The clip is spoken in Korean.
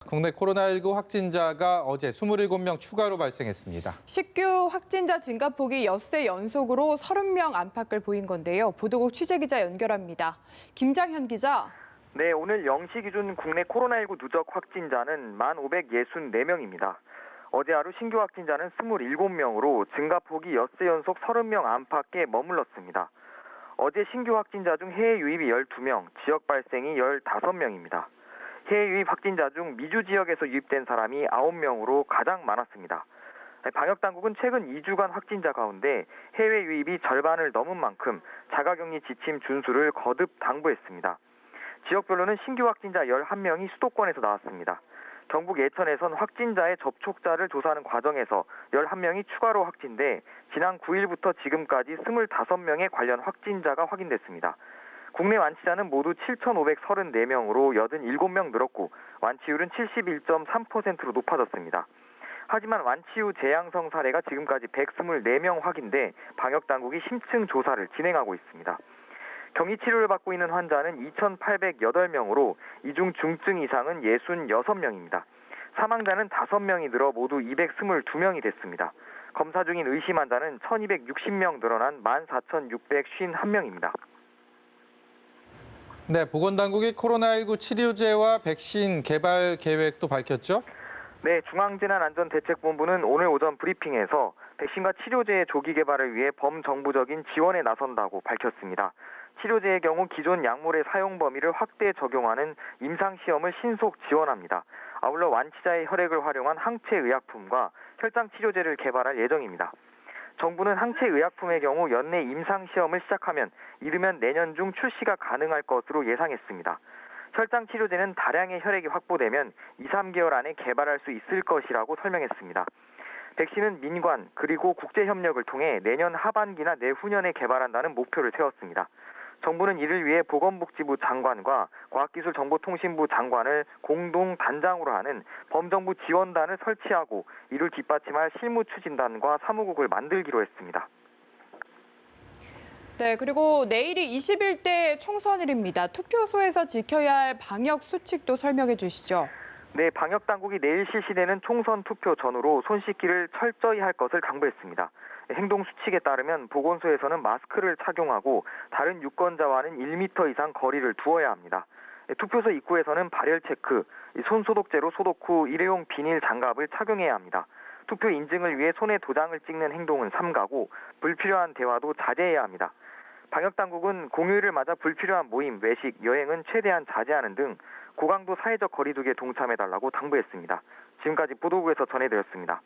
국내 코로나19 확진자가 어제 27명 추가로 발생했습니다. 신규 확진자 증가폭이 엿새 연속으로 30명 안팎을 보인 건데요. 보도국 취재기자 연결합니다. 김장현 기자. 네, 오늘 0시 기준 국내 코로나19 누적 확진자는 1,564명입니다. 어제 하루 신규 확진자는 27명으로 증가폭이 엿새 연속 30명 안팎에 머물렀습니다. 어제 신규 확진자 중 해외 유입이 12명, 지역 발생이 15명입니다. 해외 유입 확진자 중 미주 지역에서 유입된 사람이 9명으로 가장 많았습니다. 방역당국은 최근 2주간 확진자 가운데 해외 유입이 절반을 넘은 만큼 자가격리 지침 준수를 거듭 당부했습니다. 지역별로는 신규 확진자 11명이 수도권에서 나왔습니다. 경북 예천에선 확진자의 접촉자를 조사하는 과정에서 11명이 추가로 확진돼 지난 9일부터 지금까지 25명의 관련 확진자가 확인됐습니다. 국내 완치자는 모두 7,534명으로 87명 늘었고 완치율은 71.3%로 높아졌습니다. 하지만 완치 후 재양성 사례가 지금까지 124명 확인돼 방역당국이 심층 조사를 진행하고 있습니다. 격리치료를 받고 있는 환자는 2,808명으로 이 중 중증 이상은 66명입니다. 사망자는 5명이 늘어 모두 222명이 됐습니다. 검사 중인 의심 환자는 1,260명 늘어난 14,651명입니다. 네, 보건당국이 코로나19 치료제와 백신 개발 계획도 밝혔죠? 네, 중앙재난안전대책본부는 오늘 오전 브리핑에서 백신과 치료제의 조기 개발을 위해 범정부적인 지원에 나선다고 밝혔습니다. 치료제의 경우 기존 약물의 사용 범위를 확대 적용하는 임상시험을 신속 지원합니다. 아울러 완치자의 혈액을 활용한 항체의약품과 혈장치료제를 개발할 예정입니다. 정부는 항체의약품의 경우 연내 임상시험을 시작하면 이르면 내년 중 출시가 가능할 것으로 예상했습니다. 혈장치료제는 다량의 혈액이 확보되면 2-3개월 안에 개발할 수 있을 것이라고 설명했습니다. 백신은 민관 그리고 국제협력을 통해 내년 하반기나 내후년에 개발한다는 목표를 세웠습니다. 정부는 이를 위해 보건복지부 장관과 과학기술정보통신부 장관을 공동 단장으로 하는 범정부 지원단을 설치하고 이를 뒷받침할 실무추진단과 사무국을 만들기로 했습니다. 네, 그리고 내일이 21대 총선일입니다. 투표소에서 지켜야 할 방역 수칙도 설명해 주시죠. 네, 방역당국이 내일 실시되는 총선 투표 전후로 손 씻기를 철저히 할 것을 당부했습니다. 행동 수칙에 따르면 보건소에서는 마스크를 착용하고 다른 유권자와는 1m 이상 거리를 두어야 합니다. 투표소 입구에서는 발열 체크, 손 소독제로 소독 후 일회용 비닐 장갑을 착용해야 합니다. 투표 인증을 위해 손에 도장을 찍는 행동은 삼가고 불필요한 대화도 자제해야 합니다. 방역당국은 공휴일을 맞아 불필요한 모임, 외식, 여행은 최대한 자제하는 등 고강도 사회적 거리두기에 동참해달라고 당부했습니다. 지금까지 보도국에서 전해드렸습니다.